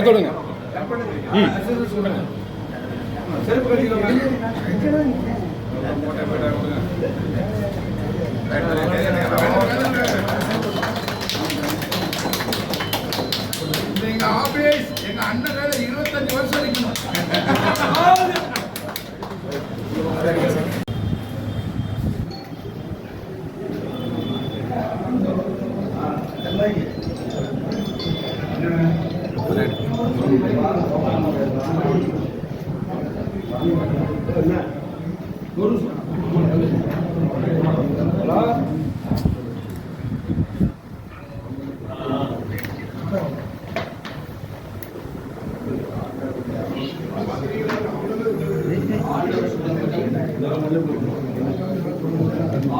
தொடுங்க எங்க ஆபீஸ் எங்க அண்ணன் 25 வருஷம் இருக்கணும்.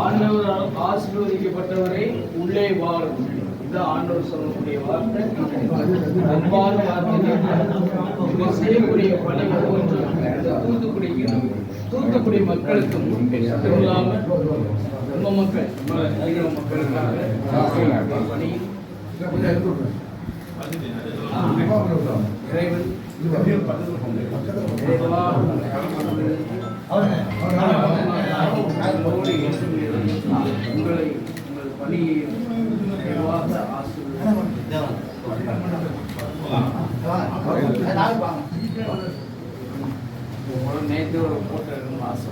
ஆண்டவரால் ஆசீர்வதிக்கப்பட்டவரை உள்ளே வாழும். இந்த ஆண்டவர் சொல்லக்கூடிய வார்த்தை அன்பான வார்த்தை. செய்யக்கூடிய பணிகள் ஒன்று தூத்துக்குடி மக்களுக்கும் இல்லாமல் நம்ம மக்கள் அதிக மக்களுக்காக பணி இறைவன் உங்களை உங்கள் பணியை நேற்று ஒரு போட்டோ ஆசை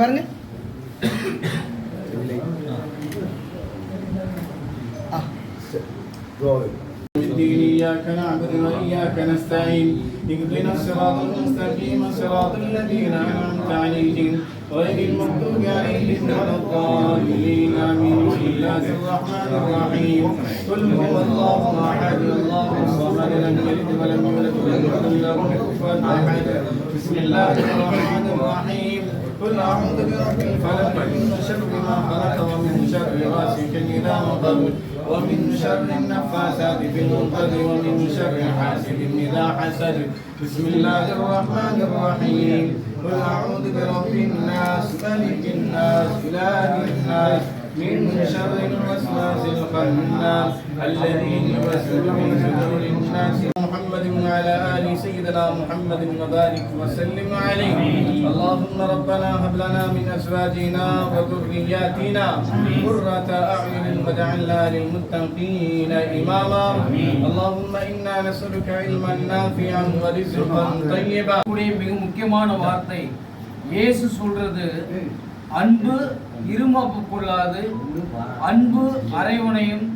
பாருங்க. إياك نعبد وإياك نستعين اهدنا الصراط المستقيم صراط الذين أنعمت عليهم غير المغضوب عليهم ولا الضالين آمين. بسم الله الرحمن الرحيم قل هو الله أحد الله الصمد لم يلد ولم يولد ولم يكن له كفوا أحد. بسم الله الرحمن الرحيم قل أعوذ برب الفلق من شر ما خلق ومن شر غاسق إذا وقب ومن شر النفاثات في العقد ومن شر حاسد إذا حسد. بسم الله الرحمن الرحيم قل أعوذ برب الناس ملك الناس إله الناس من شر الوسواس الخناس الذي يوسوس في صدور الناس. محمد وعلى آل سيدنا محمد وبارك وسلم عليه. اللهم ربنا هب لنا من أزواجنا وذرياتنا قرة أعين واجعلنا للمتقين إماما. اللهم إنا نسألك علما نافعا ورزقا طيبا. மிக முக்கியமான வார்த்தை இயேசு சொல்றது அன்பு இருமாப்பு கொள்ளாது, அன்பு அரைவனையும்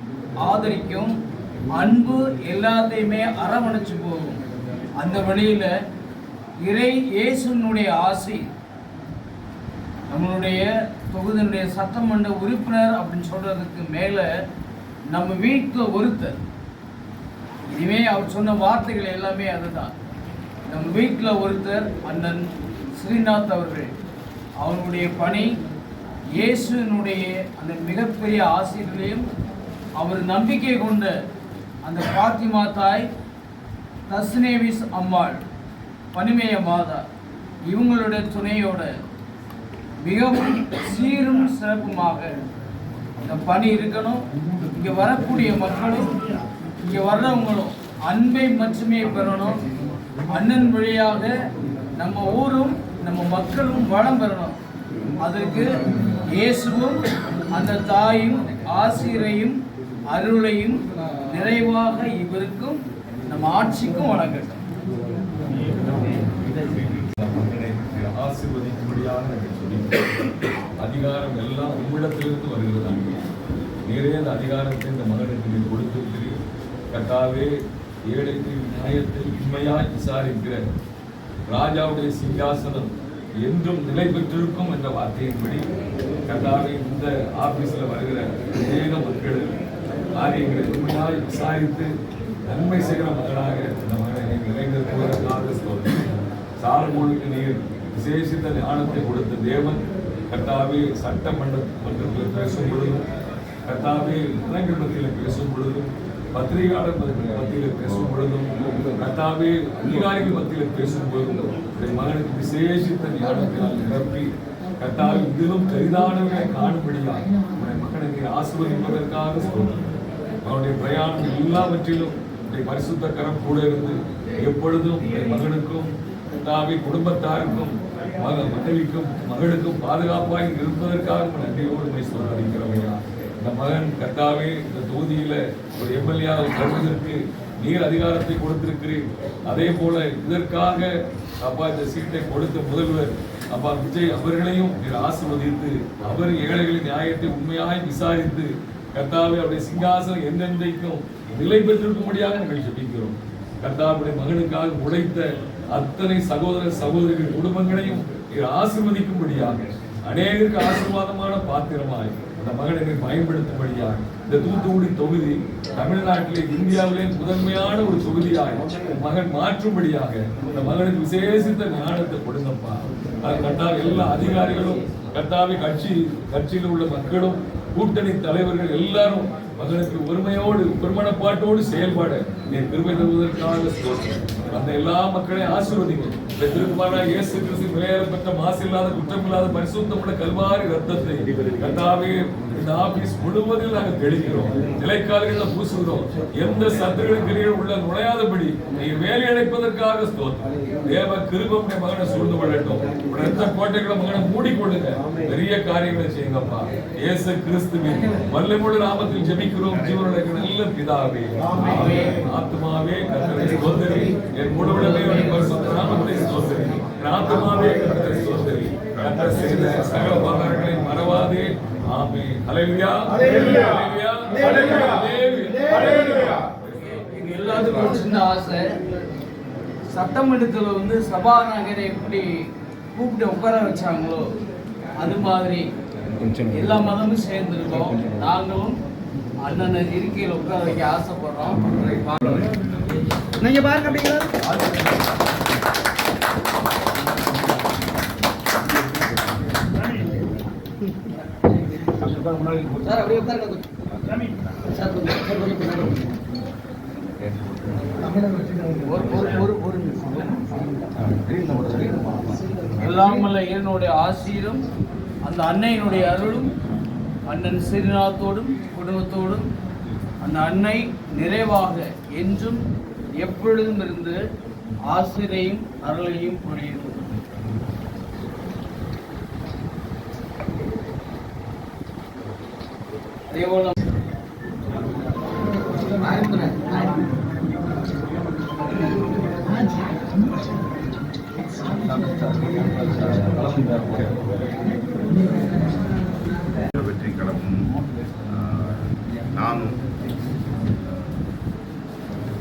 ஆதரிக்கும், அன்பு எல்லாத்தையுமே அரவணைச்சு போகும். அந்த வழியில இயேசுனுடைய ஆசி நம்மளுடைய தொகுதியினுடைய சட்டமன்ற உறுப்பினர் அப்படின்னு சொல்றதுக்கு மேல நம்ம வீட்டில் ஒருத்தர். இனிமே அவர் சொன்ன வார்த்தைகள் எல்லாமே அதுதான். நம்ம வீட்டில் ஒருத்தர் அண்ணன் ஸ்ரீநாத் அவர்கள். அவருடைய பணி இயேசுனுடைய அந்த மிகப்பெரிய ஆசிரியர்களையும் அவர் நம்பிக்கை கொண்ட அந்த பாத்திமா தாய், தஸ்னேவிஸ் அம்மாள், பனிமய மாதா, இவங்களுடைய துணையோட மிகவும் சீரும் சிறப்புமாக இந்த பணி இருக்கணும். இங்கே வரக்கூடிய மக்களும் இங்கே வர்றவங்களும் அன்பை மட்டுமே பெறணும். அண்ணன் வழியாக நம்ம ஊரும் நம்ம மக்களும் வளம் பெறணும். அதற்கு இயேசுவும் அந்த தாயும் ஆசிரியரையும் அருளையும் நிறைவாக இவருக்கும் நம்ம ஆட்சிக்கும் வழங்கட்டும். அதிகாரம் எல்லாம் உங்களிடத்திலிருந்து வருகிறது. நிறைய அதிகாரத்தை இந்த மகனுக்கு கொடுத்திருக்கிறீர்கள். கர்த்தாவே, ஏழைக்கு நியாயத்தை உண்மையாய் விசாரிக்கிற ராஜாவுடைய சிங்காசனம் என்றும் நிலை பெற்றிருக்கும் என்ற வார்த்தையின்படி கர்த்தாவே, இந்த ஆபீஸில் வருகிற அநேக மக்கள் காரியங்களை உண்மையாய் விசாரித்து நன்மை செய்கிற மக்களாக இந்த மகனை நிறைந்திருப்பதற்காக சாலமோனுக்கு நீர் விசேஷித்த ஞானத்தை கொடுத்த தேவன் கர்த்தாவே, சட்டமன்றத்தில் பேசும் பொழுதும், கர்த்தாவே இளைஞர் மத்தியில் பேசும் பொழுதும், பத்திரிகையாளர் மத்தியில் பேசும் பொழுதும், கர்த்தாவே அதிகாரிகள் மத்தியில் பேசும்போது உடைய மகனுக்கு விசேஷித்த ஞானத்தினால் நிரப்பி கர்த்தாவே இதிலும் பெரிதானவர்களை காணும்படியாக உடைய மகனுக்கு ஆசீர்வதிப்பதற்காக சொல்கிறேன். அவனுடைய பிரயாணம் எல்லாவற்றிலும் உடைய பரிசுத்த கரம் கூட இருந்து எப்பொழுதும் உடைய மகனுக்கும் கர்த்தாவே குடும்பத்தாருக்கும் மனைவிக்கும் மகளுக்கும் பாதுகாப்பாக இருப்பதற்காக நன்றியோடு சொல்லிக்கிறவையா. இந்த மகன் கர்த்தாவே இந்த தொகுதியில ஒரு எம்எல்ஏ தருவதற்கு நீர் அதிகாரத்தை கொடுத்திருக்கிறேன். அதே போல இதற்காக அப்பா இந்த சீட்டை கொடுத்த முதல்வர் அப்பா விஜய் அவர்களையும் நீர் ஆசீர்வதித்து அவர் ஏழைகளின் நியாயத்தை உண்மையாய் விசாரித்து கர்த்தாவே அவருடைய சிங்காசனம் எந்தெந்தைக்கும் நிலை பெற்றிருக்கும்படியாக நாங்கள் ஜெபிக்கிறோம். கர்த்தாவுடைய மகனுக்காக உழைத்த அத்தனை சகோதர சகோதரிகள் குடும்பங்களையும் ஆசீர்வதிக்கும்படியாக அநேகருக்கு ஆசீர்வாதமான பாத்திரமாய் அந்த மகனை பயன்படுத்தும்படியாக இந்த தூத்துக்குடி தொகுதி தமிழ்நாட்டிலே இந்தியாவிலே முதன்மையான ஒரு தொகுதியாய் மகன் மாற்றும்படியாக இந்த மகனுக்கு விசேஷித்த ஞானத்தை கொடுங்கப்பா. அது கர்த்தாவே எல்லா அதிகாரிகளும் கர்த்தாவே கட்சியில் உள்ள மக்களும் கூட்டணி தலைவர்கள் எல்லாரும் மகனுக்கு ஒருமையோடு பெருமனப்பாட்டோடு செயல்பாடு நீ கிருபை தருவதற்காக அந்த எல்லா மக்களையும் ஆசீர்வதிங்க. இந்த திருக்குமாரனாகிய இயேசு கிறிஸ்து விலையேறப்பட்ட மாசில்லாத குற்றமில்லாத பரிசுத்தமுள்ள கல்வாரி ரத்தத்தை கர்த்தாவே இந்த ஆபீஸ் முழுவதில் நாங்கள் தெளிக்கிறோம். நிலைக்கால்களில் பூசுகிறோம். எந்த சத்துருக்களுக்கு உள்ள நுழையாதபடி நீ வேலை அடைப்பதற்காக ஸ்தோத்திரம். தேவ கிருபை மகனை சூழ்ந்து கொள்ளட்டும். ரத்த கோட்டைகளை மகனை மூடிக்கொள்ளுங்க. பெரிய காரியங்களை செய்யுங்கப்பா. இயேசு கிறிஸ்துவின் வல்லமையுள்ள நாமத்தில் ஜெபிக்கிறோம் ஜீவனுடைய நல்ல பிதாவே. ஆத்மாவே கர்த்தரை ஸ்தோத்திரி. என் முழுவதுமே பரிசுத்த நாமத்தை ஸ்தோத்திரி. ஆத்மாவே கர்த்தரை ஸ்தோத்திரி. கர்த்தர் செய்த சகல பாவங்களை மறவாதே. ஆமென். ஹல்லேலூயா. ஹல்லேலூயா. ஹல்லேலூயா. ஹல்லேலூயா. எங்க எல்லாத்துக்கும் ஒரு சின்ன ஆசை, சட்டமன்றத்தில் சபாநாயகரை எப்படி கூப்பிட்டு உட்கார வச்சாங்களோ அது மாதிரி எல்லா மதமும் சேர்ந்துருக்கோம். நாங்களும் அண்ணனை இருக்கையில் உட்கார வைக்க ஆசைப்படுறோம். நீங்க பாருங்க அப்படிங்களா சார், அப்படியே உட்காருங்க. சார் ஒரு எல்லாமல்ல என்னுடைய ஆசீரும் அந்த அன்னையினுடைய அருளும் அண்ணன் ஸ்ரீநாத்தோடும் குடும்பத்தோடும் அந்த அன்னை நிறைவாக என்றும் எப்பொழுதும் இருந்து ஆசிரியையும் அருளையும் பொழியும். அதேபோல வெற்றி கழகமும் நானும்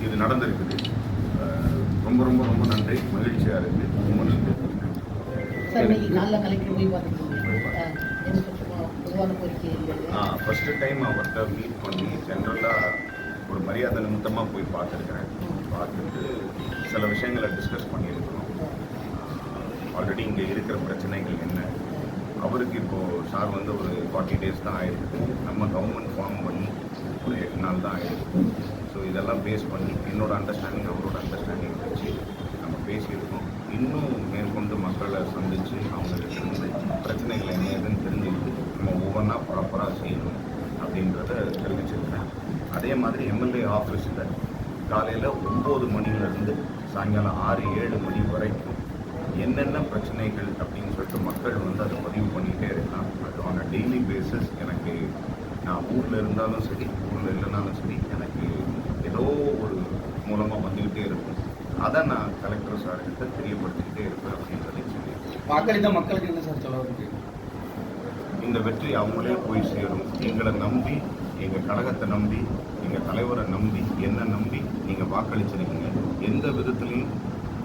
இது நடந்திருக்குது. ரொம்ப ரொம்ப ரொம்ப நன்றி, மகிழ்ச்சியாக இருக்குது. ரொம்ப நன்றி. ஃபஸ்ட்டு டைம் அவர்கிட்ட மீட் பண்ணி ஜென்ரலாக ஒரு மரியாதை நிமித்தமாக போய் பார்த்துருக்கிறேன். பார்த்துட்டு சில விஷயங்களை டிஸ்கஸ் பண்ணியிருக்கிறோம். ஆல்ரெடி இங்கே இருக்கிற பிரச்சனைகள் என்ன, அவருக்கு இப்போது சார் ஒரு 40 days தான் ஆகிருக்குது. நம்ம கவர்மெண்ட் ஃபார்ம் பண்ணி ஒரு 8 நாள் தான் ஆகிருக்கு. ஸோ இதெல்லாம் பேஸ் பண்ணி என்னோட அண்டர்ஸ்டாண்டிங் அவரோட அண்டர்ஸ்டாண்டிங் வச்சு நம்ம பேசியிருக்கோம். இன்னும் மேற்கொண்டு மக்களை சந்தித்து அவங்களுக்கு பிரச்சனைகள் என்ன ஏதுன்னு தெரிஞ்சுக்கிட்டு நம்ம ஒவ்வொன்றா ப்ராப்பராக செய்யணும் அப்படின்றத தெரிவிச்சிருக்கிறேன். அதே மாதிரி எம்எல்ஏ ஆஃபீஸில் காலையில் 9 மணிலேருந்து சாயங்காலம் 6-7 மணி வரைக்கும் என்னென்ன பிரச்சனைகள் அப்படின்னு சொல்லிட்டு மக்கள் அதை பதிவு பண்ணிகிட்டே இருக்கலாம். அது ஆன் டெய்லி பேசிஸ் எனக்கு நான் ஊரில் இருந்தாலும் சரி ஊரில் இல்லைனாலும் சரி எனக்கு ஏதோ ஒரு மூலமாக வந்துக்கிட்டே இருக்கும். அதை நான் கலெக்டர் சார்கிட்ட தெரியப்படுத்திக்கிட்டே இருப்பேன் அப்படின்றதை சொல்லி வாக்களித்த மக்களுக்கு என்ன சார் சொல்ல இருக்கு? இந்த வெற்றி அவங்களே போய் சேரும். எங்களை நம்பி, எங்கள் கழகத்தை நம்பி, எங்கள் தலைவரை நம்பி, என்னை நம்பி நீங்கள் வாக்களிச்சிருக்கீங்க. எந்த விதத்துலையும்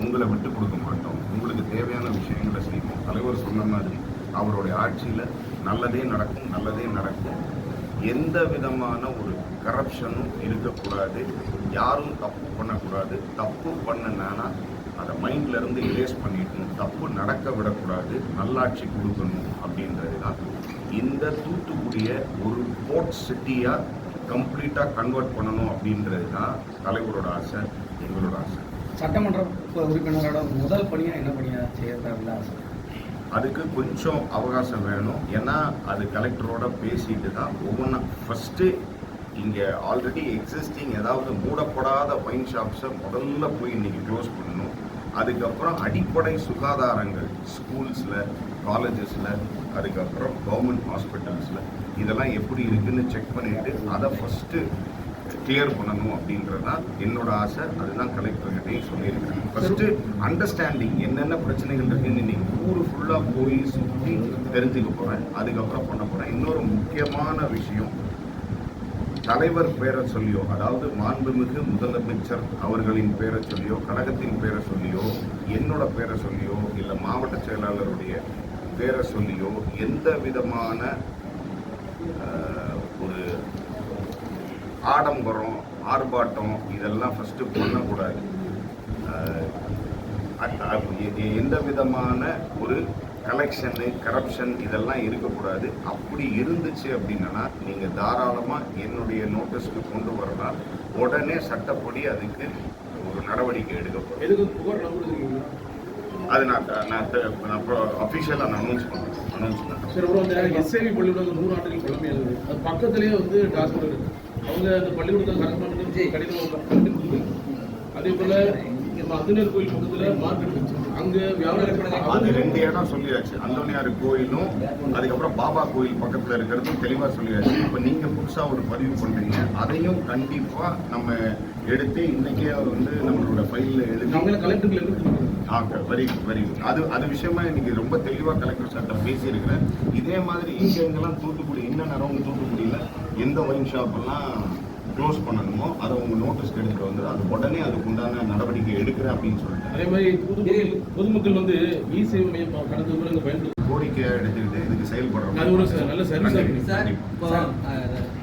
உங்களை விட்டு கொடுக்க மாட்டோம். உங்களுக்கு தேவையான விஷயங்களை செய்வோம். தலைவர் சொன்ன மாதிரி அவருடைய ஆட்சியில் நல்லதே நடக்கும், நல்லதே நடக்கும். எந்த விதமான ஒரு கரப்ஷனும் இருக்கக்கூடாது. யாரும் தப்பு பண்ணக்கூடாது. தப்பு பண்ணனா அதை மைண்ட்லேருந்து எரேஸ் பண்ணிடணும். தப்பு நடக்க விடக்கூடாது. நல்லாட்சி கொடுக்கணும் அப்படின்றது தான். இந்த தூத்துக்குடியை ஒரு போர்ட் சிட்டியாக கம்ப்ளீட்டாக கன்வெர்ட் பண்ணணும் அப்படின்றது தான் தலைவரோட ஆசை, எங்களோட ஆசை. சட்டமன்ற உறுப்பினரோட முதல் பணியாக என்ன பணியாக செய்யறதா? அதுக்கு கொஞ்சம் அவகாசம் வேணும். ஏன்னா அது கலெக்டரோட பேசிட்டு தான் ஒவ்வொன்றா ஃபஸ்ட்டு இங்கே ஆல்ரெடி எக்ஸிஸ்டிங் ஏதாவது மூடப்படாத ஒயின் ஷாப்ஸை முதல்ல போய் இன்றைக்கி க்ளோஸ் பண்ணணும். அதுக்கப்புறம் அடிப்படை சுகாதாரங்கள் ஸ்கூல்ஸில், காலேஜஸில், அதுக்கப்புறம் கவர்மெண்ட் ஹாஸ்பிட்டல்ஸில் இதெல்லாம் எப்படி இருக்குதுன்னு செக் பண்ணிவிட்டு அதை ஃபஸ்ட்டு கிளியர் பண்ணணும் அப்படின்றது தான் என்னோட ஆசை. அதுதான் கலெக்டர்கிட்டையும் சொல்லியிருக்கிறேன். ஃபஸ்ட்டு அண்டர்ஸ்டாண்டிங் என்னென்ன பிரச்சனைகள் இருக்குன்னு இன்னைக்கு ஊர் ஃபுல்லாக போய் சுற்றி தெரிஞ்சுக்க போகிறேன். அதுக்கப்புறம் பண்ண போகிறேன். இன்னொரு முக்கியமான விஷயம், தலைவர் பேரை சொல்லியோ, அதாவது மாண்புமிகு முதலமைச்சர் அவர்களின் பேரை சொல்லியோ, கழகத்தின் பேரை சொல்லியோ, என்னோட பேரை சொல்லியோ, இல்லை மாவட்ட செயலாளருடைய பேரை சொல்லியோ எந்த விதமான ஒரு ஆடம்பரம், ஆர்ப்பாட்டம் இதெல்லாம் ஃபஸ்ட்டு பண்ணக்கூடாது. எந்த விதமான ஒரு கலெக்ஷனு, கரப்ஷன் இதெல்லாம் இருக்கக்கூடாது. அப்படி இருந்துச்சு அப்படின்னா நீங்கள் தாராளமாக என்னுடைய நோட்டீஸ்க்கு கொண்டு வரலாம். உடனே சட்டப்படி அதுக்கு ஒரு நடவடிக்கை எடுக்கப்படும். அது நான் அஃபிஷியலாக நான் அனௌன்ஸ் பண்ணுறேன். சரி, அப்புறம் அந்த எஸ்ஐவி பள்ளிக்கூடம் 100 ஆண்டுகள் பழமையானது, அது பக்கத்துலேயே வந்து டாஸ்மாக் இருக்குது. அவங்க அந்த பள்ளிக்கூடத்தை கரெக்ட் கடிதம் அதே போல் அந்தனர் கோயில் பக்கத்தில் மார்க்கெட் வச்சு அங்கே வியாபாரம் அது 2 இடம் சொல்லியாச்சு. அந்தோனியார் கோயிலும் அதுக்கப்புறம் பாபா கோயில் பக்கத்தில் இருக்கிறதும் தெளிவாக சொல்லியாச்சு. இப்போ நீங்கள் புதுசாக ஒரு பதிவு பண்ணுறீங்க, அதையும் கண்டிப்பாக நம்ம எடுத்து இன்றைக்கே வந்து நம்மளோட ஃபைலில் எழுதி கலெக்டருக்கு வெரி வெரி குட். அது விஷயமா இன்னைக்கு ரொம்ப தெளிவாக கலெக்டர் சார்ட்ட பேசியிருக்கிறேன். இதே மாதிரி எங்கெங்கெல்லாம் தூத்துக்குடி இன்னும் நேரம் தூத்துக்குடியில் எந்த ஒயின் ஷாப்பெல்லாம் க்ளோஸ் பண்ணணுமோ அதை உங்கள் நோட்டீஸ்க்கு எடுத்துகிட்டு வந்து அது உடனே அதுக்கு உண்டான நடவடிக்கை எடுக்கிறேன் அப்படின்னு சொல்லிட்டு அதே மாதிரி பொதுமக்கள் வந்து இ-சேவை மையம் கடந்த கூட பயன்படுத்தி கோரிக்கையை எடுத்துக்கிட்டு இதுக்கு செயல்படுறோம். அது ஒரு நல்ல சர்வீஸ் சார். இப்போ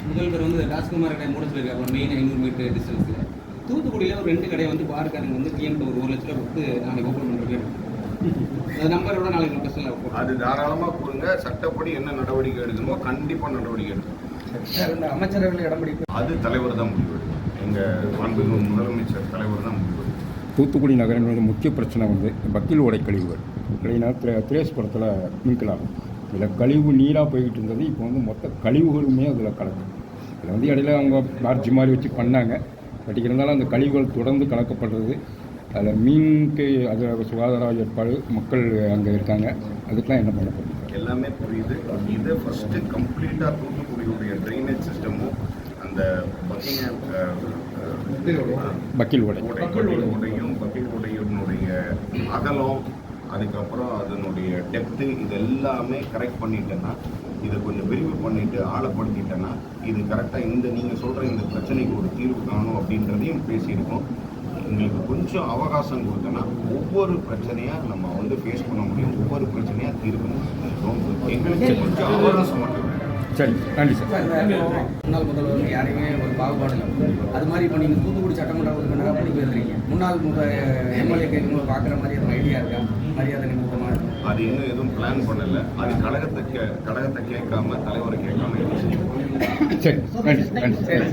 முதல்வர் வந்து ராஜ்குமார் கடை மூட சொல்லியிருக்காரு மெயின் 500 மீட்டர் டிஸ்டன்ஸில். தூத்துக்குடியில் ஒரு 2 கடை வந்து பார்க்காரங்க வந்து பிஎம்கிட்ட ஒரு 1 லட்ச ரூபா கொடுத்து நாளைக்கு ஓப்பன் பண்ணுறது. அது நம்பரோட நாளைக்கு லொக்கேஷனில் அது தாராளமாக கொடுங்க. சட்டப்படி என்ன நடவடிக்கை எடுக்கணுமோ கண்டிப்பாக நடவடிக்கை எடுக்கணும். இந்த அமைச்சரவையில் இடம் பிடிக்கும் அது தலைவர் தான் முடிவெடுக்கும். எங்கள் மாண்புமிகு முதலமைச்சர் தலைவர் தான் முடிவெடுக்கும். தூத்துக்குடி நகரின் முக்கிய பிரச்சனை வந்து வக்கீல் ஓடை கழிவுகள். இல்லைன்னா திரேஸ்புரத்தில் மீன்கலாம் இதில் கழிவு நீராக போய்கிட்டு இருந்தது. இப்போ வந்து மொத்த கழிவுகளுமே அதில் கலக்கும். இதில் வந்து இடையில அவங்க பார்ஜி மாதிரி வச்சு பண்ணாங்க. பட் இருந்தாலும் அந்த கழிவுகள் தொடர்ந்து கலக்கப்படுறது. அதில் மீனுக்கு அது சுகாதார ஏற்பாடு மக்கள் அங்கே இருக்காங்க. அதுக்கெலாம் என்ன பண்ண போகிறீங்க? எல்லாமே புரியுது. இது ஃபஸ்ட்டு கம்ப்ளீட்டாக தூத்துக்குடியுடைய ட்ரைனேஜ் சிஸ்டமும் அந்த வக்கீல் ஓடை ஓடையும் வக்கீல் ஓடையினுடைய அகலம், அதுக்கப்புறம் அதனுடைய டெப்த்து இது எல்லாமே கரெக்ட் பண்ணிட்டேன்னா, இதை கொஞ்சம் விரிவு பண்ணிவிட்டு ஆழப்படுத்திட்டேன்னா இது கரெக்டாக நீங்கள் சொல்கிற இந்த பிரச்சனைக்கு ஒரு தீர்வு காணும் அப்படின்றதையும் பேசியிருக்கோம். எங்களுக்கு கொஞ்சம் அவகாசம் கொடுத்தோன்னா ஒவ்வொரு பிரச்சனையாக நம்ம வந்து ஃபேஸ் பண்ண முடியும். ஒவ்வொரு பிரச்சனையாக தீர்க்கணும். எங்களுக்கு கொஞ்சம் அவகாசம் மட்டும் வேணும். சரி, நன்றி சார். முன்னாள் முதல்வர் யாரையுமே ஒரு பாகுபாடு இல்லை. அது மாதிரி இப்போ நீங்கள் தூத்துக்குடி சட்டமன்ற உறுப்பினராக பண்ணி போயிருக்கீங்க. முன்னாள் எம்எல்ஏ கேட்கும்போது பார்க்குற மாதிரி அது ஐடியா இருக்கா? மரியாதை நிமித்தமாக அது இன்னும் எதுவும் பிளான் பண்ணலை. அது கழகத்தை கேட்காம தலைவரை கேட்காம எதுவும் செய்யும். சரி, நன்றி நன்றி. சரி.